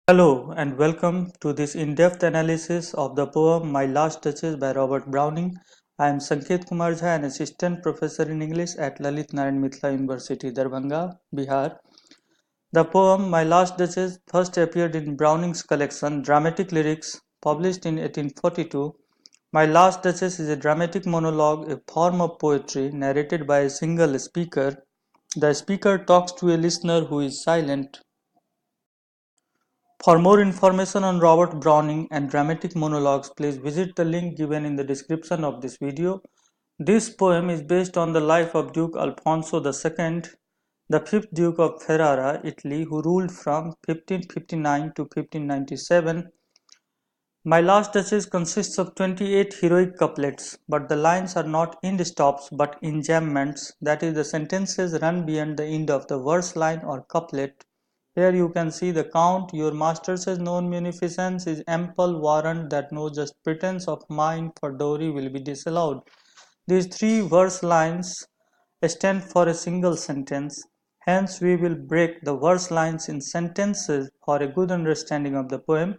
Hello and welcome to this in-depth analysis of the poem My Last Duchess by Robert Browning. I am Sanket Kumar Jha, an assistant professor in English at Lalit Narayan Mithila University, Darbhanga, Bihar. The poem My Last Duchess first appeared in Browning's collection Dramatic Lyrics, published in 1842. My Last Duchess is a dramatic monologue, a form of poetry narrated by a single speaker. The speaker talks to a listener who is silent. For more information on Robert Browning and dramatic monologues, please visit the link given in the description of this video. This poem is based on the life of Duke Alfonso II, the 5th Duke of Ferrara, Italy, who ruled from 1559 to 1597. My Last Duchess consists of 28 heroic couplets, but the lines are not end stops but enjambments, that is, the sentences run beyond the end of the verse line or couplet. Here you can see the count. Your master's known munificence is ample warrant that no just pretense of mine for dowry will be disallowed. These three verse lines stand for a single sentence. Hence we will break the verse lines in sentences for a good understanding of the poem.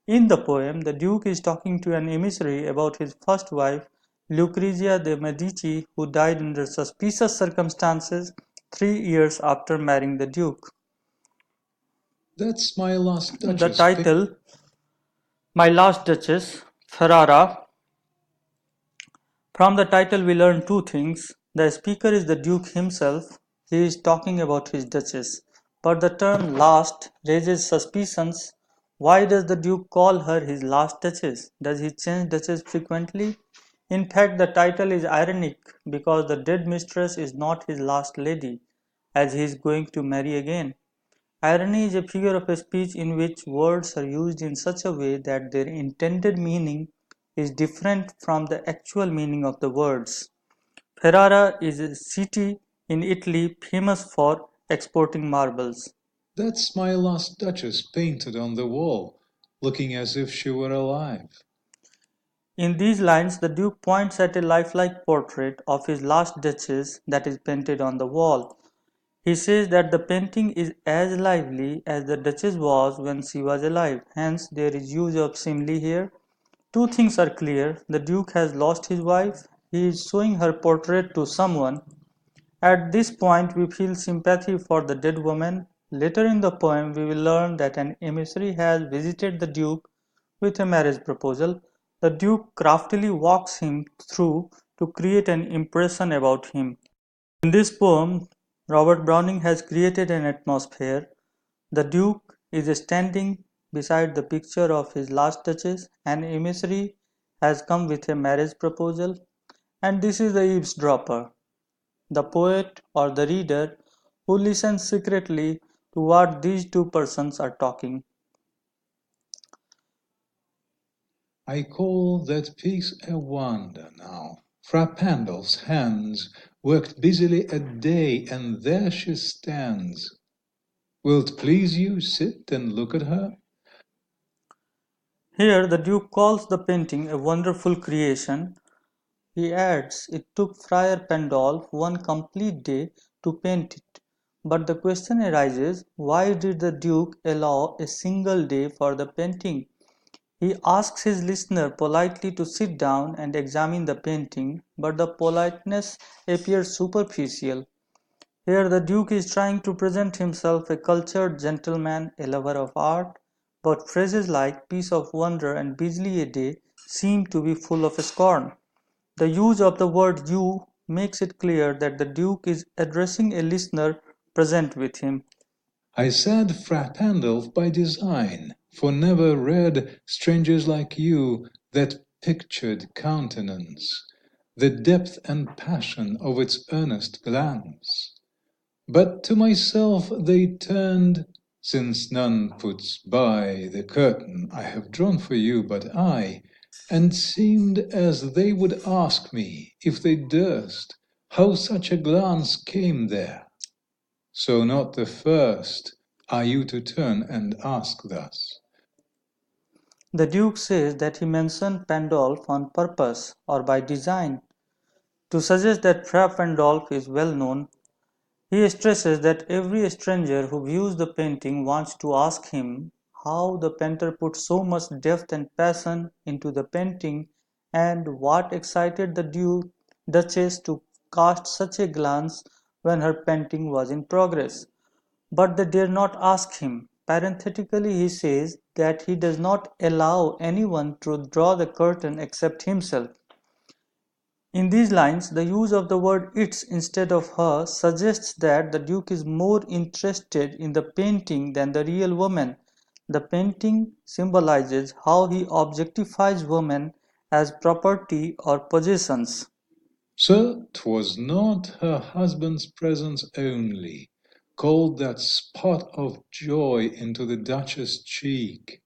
In the poem, the Duke is talking to an emissary about his first wife, Lucrezia de Medici, who died under suspicious circumstances 3 years after marrying the Duke. That's my last The Duchess. title, My Last Duchess, Ferrara. From the title we learn two things. The speaker is the Duke himself. He is talking about his Duchess. But the term last raises suspicions. Why does the Duke call her his last Duchess? Does he change Duchess frequently? In fact, the title is ironic because the dead mistress is not his last lady, as he is going to marry again. Irony is a figure of speech in which words are used in such a way that their intended meaning is different from the actual meaning of the words. Ferrara is a city in Italy famous for exporting marbles. That's my last Duchess painted on the wall, looking as if she were alive. In these lines, the Duke points at a lifelike portrait of his last Duchess that is painted on the wall. He says that the painting is as lively as the Duchess was when she was alive, hence there is use of simile here. Two things are clear: the Duke has lost his wife, he is showing her portrait to someone. At this point we feel sympathy for the dead woman. Later in the poem we will learn that an emissary has visited the Duke with a marriage proposal. The Duke craftily walks him through to create an impression about him. In this poem, Robert Browning has created an atmosphere. The Duke is standing beside the picture of his last Duchess. An emissary has come with a marriage proposal, and this is the eavesdropper, the poet or the reader who listens secretly to what these two persons are talking. I call that piece a wonder now. Fra Pandolf's hands worked busily a day, and there she stands. Will't please you sit and look at her? Here the Duke calls the painting a wonderful creation. He adds, it took Friar Pandolf one complete day to paint it. But the question arises, why did the Duke allow a single day for the painting? He asks his listener politely to sit down and examine the painting, but the politeness appears superficial. Here the Duke is trying to present himself a cultured gentleman, a lover of art, but phrases like piece of wonder and busily a day seem to be full of scorn. The use of the word you makes it clear that the Duke is addressing a listener present with him. I said Fra Pandolf by design, for never read strangers like you that pictured countenance, the depth and passion of its earnest glance. But to myself they turned, since none puts by the curtain I have drawn for you but I, and seemed as they would ask me, if they durst, how such a glance came there. So not the first are you to turn and ask thus. The Duke says that he mentioned Pandolf on purpose or by design to suggest that Fra Pandolf is well known. He stresses that every stranger who views the painting wants to ask him how the painter put so much depth and passion into the painting and what excited the Duchess to cast such a glance when her painting was in progress. But they dare not ask him. Parenthetically, he says that he does not allow anyone to draw the curtain except himself. In these lines, the use of the word its instead of her suggests that the Duke is more interested in the painting than the real woman. The painting symbolizes how he objectifies women as property or possessions. So 'twas not her husband's presence only called that spot of joy into the Duchess' cheek.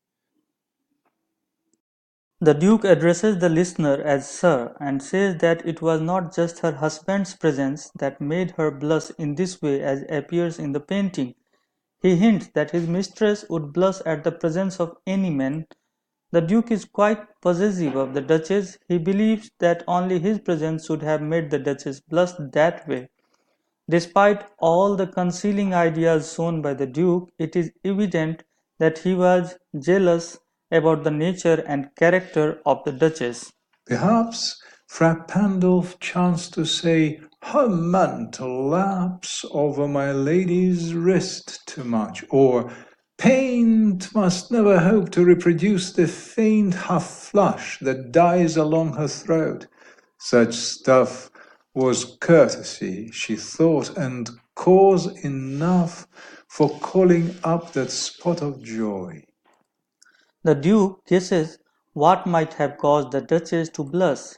The Duke addresses the listener as Sir and says that it was not just her husband's presence that made her blush in this way as appears in the painting. He hints that his mistress would blush at the presence of any man. The Duke is quite possessive of the Duchess. He believes that only his presence should have made the Duchess blush that way. Despite all the concealing ideas shown by the Duke, it is evident that he was jealous about the nature and character of the Duchess. Perhaps Fra Pandolf chanced to say, "Her mantle laps over my lady's wrist too much," or "Paint must never hope to reproduce the faint half-flush that dies along her throat." Such stuff was courtesy, she thought, and cause enough for calling up that spot of joy. The Duke guesses what might have caused the Duchess to blush.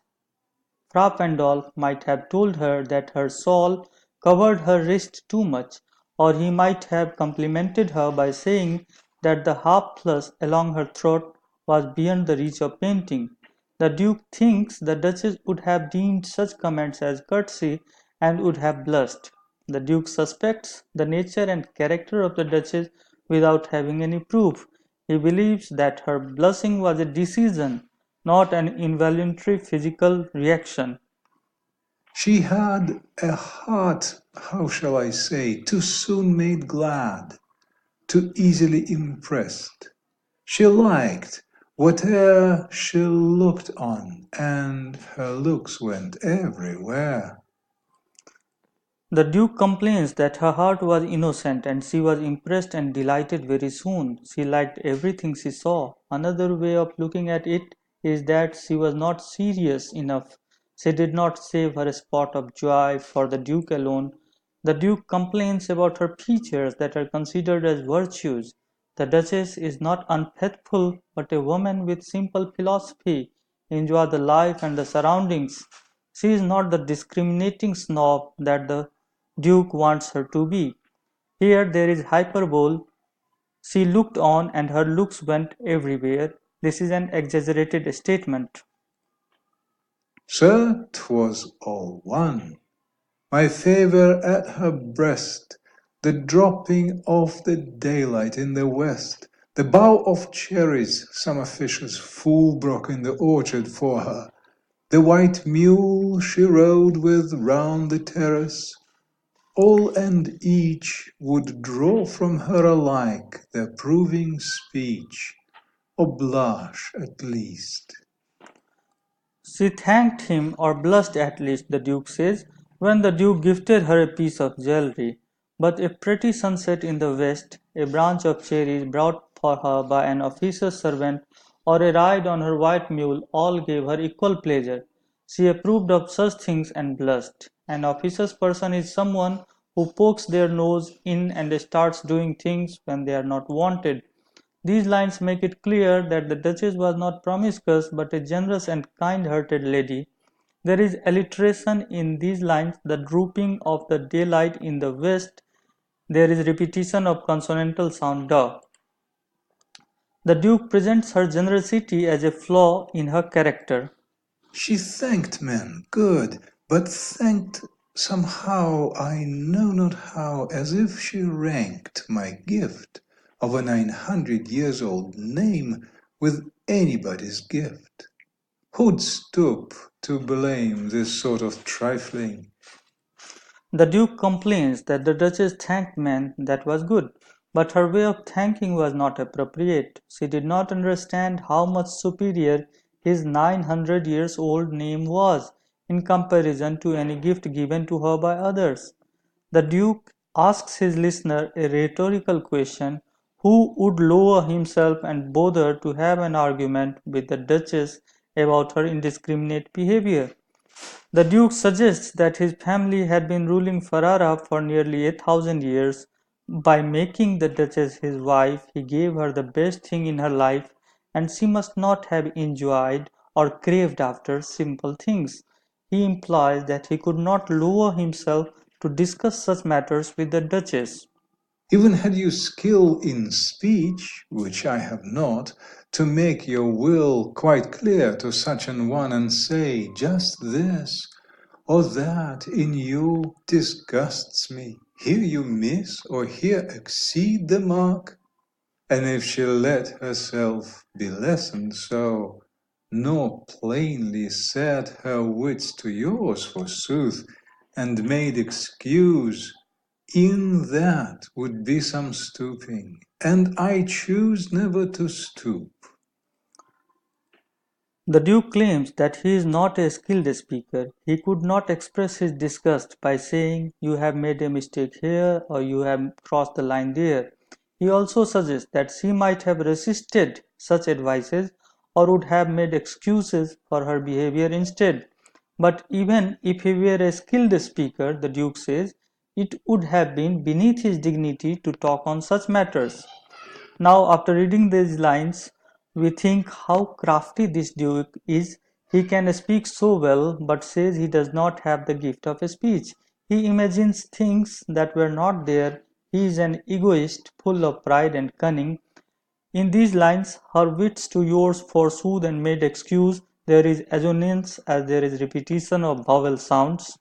Fra Pandolf might have told her that her shawl covered her wrist too much, or he might have complimented her by saying that the half-flush along her throat was beyond the reach of painting. The Duke thinks the Duchess would have deemed such comments as courtesy and would have blushed. The Duke suspects the nature and character of the Duchess without having any proof. He believes that her blushing was a decision, not an involuntary physical reaction. She had a heart, how shall I say, too soon made glad, too easily impressed. She liked whate'er she looked on, and her looks went everywhere. The Duke complains that her heart was innocent and she was impressed and delighted very soon. She liked everything she saw. Another way of looking at it is that she was not serious enough. She did not save her spot of joy for the Duke alone. The Duke complains about her features that are considered as virtues. The Duchess is not unfaithful, but a woman with simple philosophy, enjoy the life and the surroundings. She is not the discriminating snob that the Duke wants her to be. Here there is hyperbole. She looked on and her looks went everywhere. This is an exaggerated statement. Sir, 'twas all one. My favour at her breast, the dropping of the daylight in the west, the bough of cherries some officious fool broke in the orchard for her, the white mule she rode with round the terrace, all and each would draw from her alike the approving speech, or blush at least. She thanked him, or blushed at least, the Duke says, when the Duke gifted her a piece of jewelry. But a pretty sunset in the west, a branch of cherries brought for her by an officer's servant, or a ride on her white mule all gave her equal pleasure. She approved of such things and blushed. An officer's person is someone who pokes their nose in and starts doing things when they are not wanted. These lines make it clear that the Duchess was not promiscuous but a generous and kind-hearted lady. There is alliteration in these lines, the drooping of the daylight in the west. There is repetition of consonantal sound "d". The Duke presents her generosity as a flaw in her character. She thanked men, good, but thanked somehow, I know not how, as if she ranked my gift of a 900 years old name with anybody's gift. Who'd stoop to blame this sort of trifling? The Duke complains that the Duchess thanked men, that was good. But her way of thanking was not appropriate. She did not understand how much superior his 900 years old name was in comparison to any gift given to her by others. The Duke asks his listener a rhetorical question: who would lower himself and bother to have an argument with the Duchess about her indiscriminate behavior? The Duke suggests that his family had been ruling Ferrara for nearly 1,000 years. By making the Duchess his wife, he gave her the best thing in her life, and she must not have enjoyed or craved after simple things. He implies that he could not lower himself to discuss such matters with the Duchess. Even had you skill in speech, which I have not, to make your will quite clear to such an one and say just this or that in you disgusts me, here you miss or here exceed the mark, and if she let herself be lessoned so, nor plainly set her wits to yours forsooth, and made excuse, in that would be some stooping, and I choose never to stoop. The Duke claims that he is not a skilled speaker. He could not express his disgust by saying, "You have made a mistake here," or "You have crossed the line there." He also suggests that she might have resisted such advices or would have made excuses for her behavior instead. But even if he were a skilled speaker, the Duke says, it would have been beneath his dignity to talk on such matters. Now, after reading these lines, we think how crafty this Duke is. He can speak so well, but says he does not have the gift of speech. He imagines things that were not there. He is an egoist, full of pride and cunning. In these lines, her wits to yours forsooth and made excuse. There is assonance as there is repetition of vowel sounds.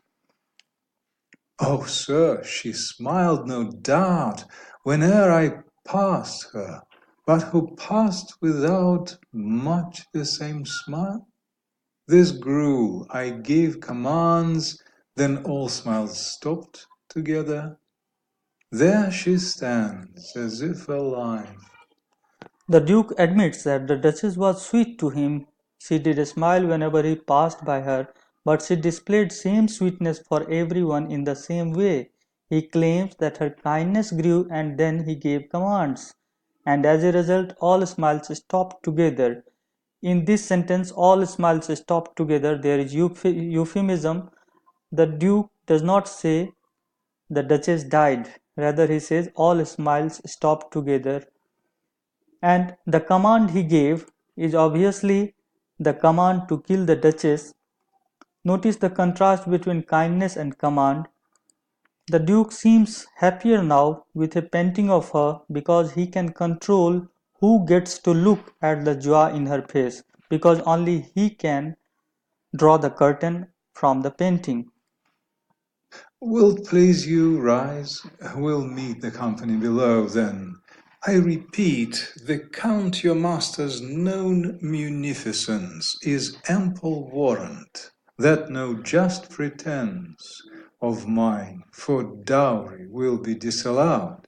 Oh, sir, she smiled no doubt whene'er I passed her, but who passed without much the same smile? This grew, I gave commands, then all smiles stopped together. There she stands, as if alive. The Duke admits that the Duchess was sweet to him. She did smile whenever he passed by her, but she displayed same sweetness for everyone in the same way. He claims that her kindness grew and then he gave commands, and as a result all smiles stopped together. In this sentence, all smiles stopped together, there is euphemism. The Duke does not say the Duchess died, rather he says all smiles stopped together, and the command he gave is obviously the command to kill the Duchess. Notice the contrast between kindness and command. The Duke seems happier now with a painting of her because he can control who gets to look at the joy in her face, because only he can draw the curtain from the painting. Will't please you rise? We'll meet the company below then. I repeat, the Count your master's known munificence is ample warrant that no just pretence of mine for dowry will be disallowed,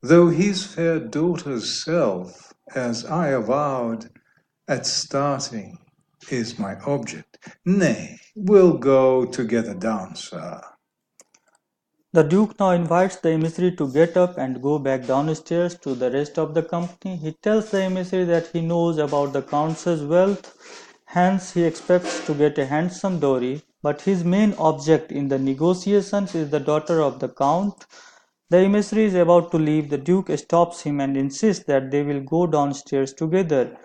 though his fair daughter's self, as I avowed at starting, is my object. Nay, we'll go together down, sir. The Duke now invites the emissary to get up and go back downstairs to the rest of the company. He tells the emissary that he knows about the Count's wealth, hence he expects to get a handsome dowry, but his main object in the negotiations is the daughter of the Count. The emissary is about to leave. The Duke stops him and insists that they will go downstairs together.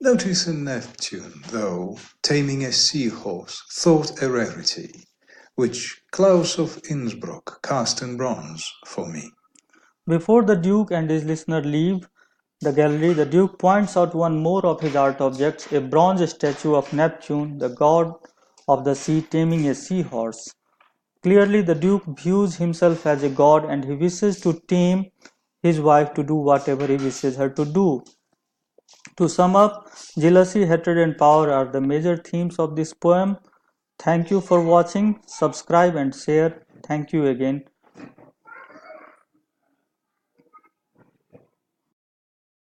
Notice a Neptune, though, taming a seahorse, thought a rarity, which Claus of Innsbruck cast in bronze for me. Before the Duke and his listener leave the gallery, the Duke points out one more of his art objects, a bronze statue of Neptune, the god of the sea, taming a seahorse. Clearly, the Duke views himself as a god and he wishes to tame his wife to do whatever he wishes her to do. To sum up, jealousy, hatred, and power are the major themes of this poem. Thank you for watching. Subscribe and share. Thank you again.